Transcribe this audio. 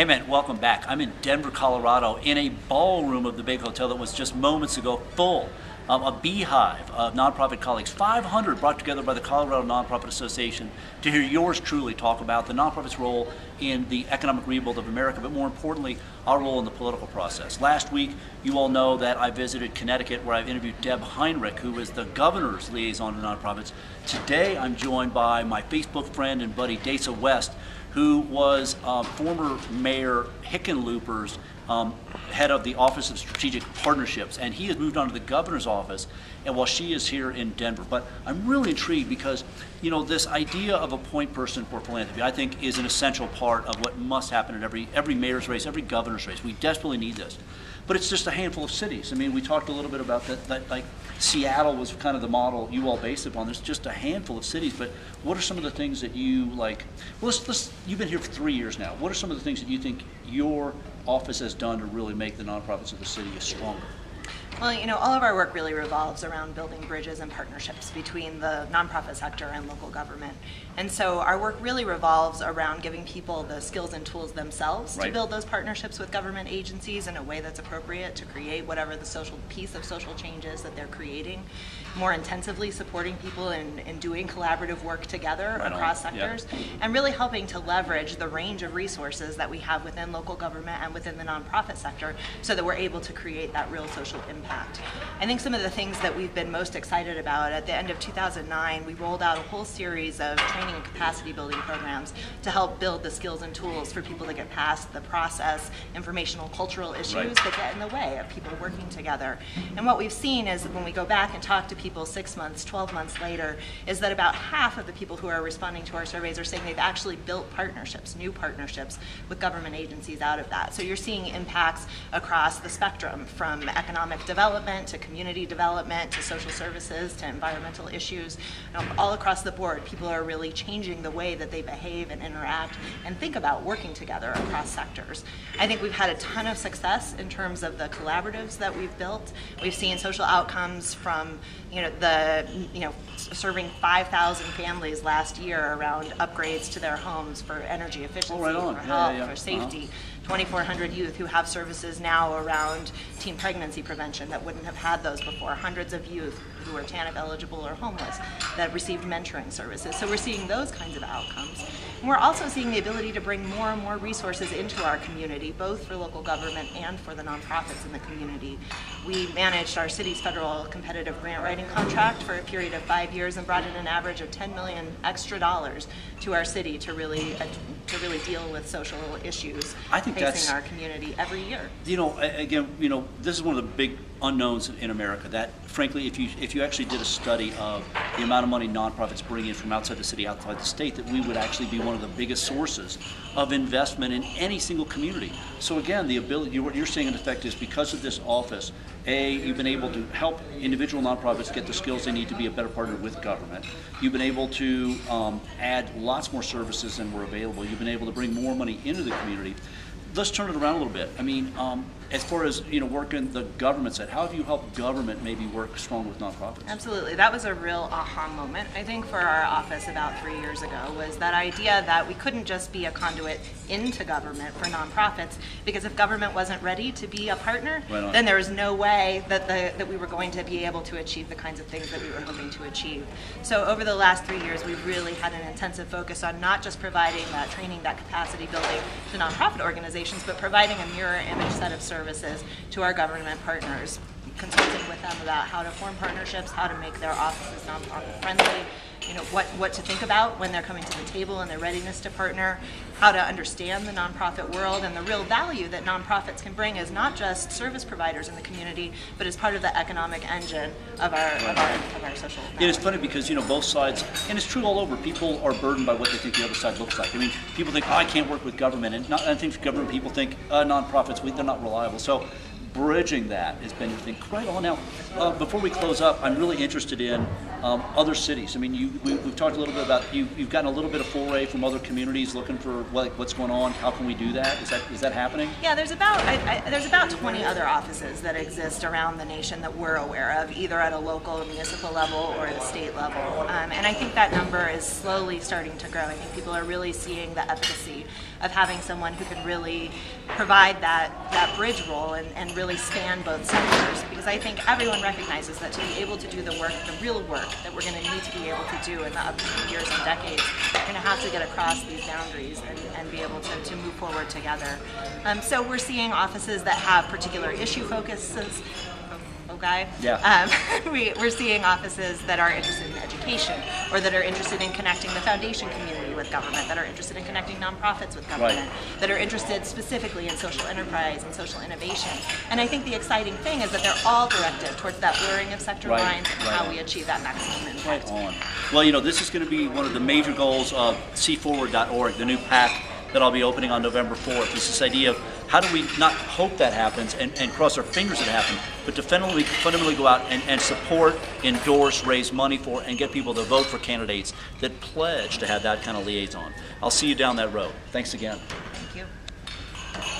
Hey man, welcome back. I'm in Denver, Colorado, in a ballroom of the big hotel that was just moments ago full. A beehive of nonprofit colleagues, 500 brought together by the Colorado Nonprofit Association to hear yours truly talk about the nonprofit's role in the economic rebuild of America, but more importantly, our role in the political process. Last week, you all know that I visited Connecticut, where I've interviewed Deb Heinrich, who is the governor's liaison to nonprofits. Today, I'm joined by my Facebook friend and buddy, Dace West, who was former Mayor Hickenlooper's head of the Office of Strategic Partnerships, and he has moved on to the governor's office, and while she is here in Denver. But I'm really intrigued because, you know, this idea of a point person for philanthropy, I think, is an essential part of what must happen in every mayor's race, every governor's race. We desperately need this. But it's just a handful of cities. I mean, we talked a little bit about that like Seattle was kind of the model you all based upon. There's just a handful of cities, but what are some of the things that you like? Well, you've been here for 3 years now. What are some of the things that you think your office has done to really make the nonprofits of the city stronger? Well, you know, all of our work really revolves around building bridges and partnerships between the nonprofit sector and local government. And so our work really revolves around giving people the skills and tools themselves to build those partnerships with government agencies in a way that's appropriate to create whatever the social piece of social change is that they're creating, more intensively supporting people in doing collaborative work together across sectors, and really helping to leverage the range of resources that we have within local government and within the nonprofit sector so that we're able to create that real social impact. I think some of the things that we've been most excited about, at the end of 2009, we rolled out a whole series of training and capacity building programs to help build the skills and tools for people to get past the process, informational, cultural issues that get in the way of people working together. And what we've seen is when we go back and talk to people 6 months, 12 months later, is that about half of the people who are responding to our surveys are saying they've actually built partnerships, new partnerships with government agencies out of that. So you're seeing impacts across the spectrum, from economic development to community development to social services to environmental issues. All across the board, people are really changing the way that they behave and interact and think about working together across sectors. I think we've had a ton of success in terms of the collaboratives that we've built. We've seen social outcomes from serving 5,000 families last year around upgrades to their homes for energy efficiency, for health, for safety. 2,400 youth who have services now around teen pregnancy prevention that wouldn't have had those before. Hundreds of youth who are TANF eligible or homeless that received mentoring services. So we're seeing those kinds of outcomes. And we're also seeing the ability to bring more and more resources into our community, both for local government and for the nonprofits in the community. We managed our city's federal competitive grant writing contract for a period of 5 years and brought in an average of $10 million extra to our city to really deal with social issues facing our community every year. You know, again, you know, this is one of the big unknowns in America, that frankly, if you actually did a study of the amount of money nonprofits bring in from outside the city, outside the state, that we would actually be one of the biggest sources of investment in any single community. So again, the ability, what you're saying in effect is, because of this office, you've been able to help individual nonprofits get the skills they need to be a better partner with government. You've been able to add lots more services than were available. You've been able to bring more money into the community. Let's turn it around a little bit. I mean, as far as, you know, working the government side, how have you helped government maybe work strong with nonprofits? Absolutely. That was a real aha moment, I think, for our office about 3 years ago, was that idea that we couldn't just be a conduit into government for nonprofits, because if government wasn't ready to be a partner, then there was no way that we were going to be able to achieve the kinds of things that we were hoping to achieve. So over the last 3 years, we've really had an intensive focus on not just providing that training, that capacity building to nonprofit organizations, but providing a mirror image set of services to our government partners, consulting with them about how to form partnerships, how to make their offices nonprofit friendly, you know, what to think about when they're coming to the table and their readiness to partner, how to understand the nonprofit world and the real value that nonprofits can bring as not just service providers in the community, but as part of the economic engine of our social network. It is funny because, you know, both sides, and it's true all over, people are burdened by what they think the other side looks like. I mean, people think, oh, I can't work with government, and I think government people think nonprofits, they're not reliable. So bridging that has been your thing. Right on. Now, before we close up, I'm really interested in other cities. I mean, we've talked a little bit about, you've gotten a little bit of foray from other communities looking for what's going on. How can we do that? Is that happening? Yeah, there's about 20 other offices that exist around the nation that we're aware of, either at a local or municipal level or at a state level. And I think that number is slowly starting to grow. I think people are really seeing the efficacy of having someone who can really provide that bridge role and really span both sectors, because I think everyone recognizes that to be able to do the work, the real work that we're going to need to be able to do in the upcoming years and decades, we're going to have to get across these boundaries and be able to move forward together. So we're seeing offices that have particular issue focuses. Okay. Yeah. We're seeing offices that are interested in education, or that are interested in connecting the foundation community with government, that are interested in connecting nonprofits with government, Right. that are interested specifically in social enterprise and social innovation. And I think the exciting thing is that they're all directed towards that blurring of sector Right, lines and right how on. we achieve that maximum impact. Right on. Well, this is going to be one of the major goals of cforward.org, the new PAC that I'll be opening on November 4th. It's this idea of how do we not hope that happens and cross our fingers that it happens, but to fundamentally go out and support, endorse, raise money for, and get people to vote for candidates that pledge to have that kind of liaison. I'll see you down that road. Thanks again. Thank you.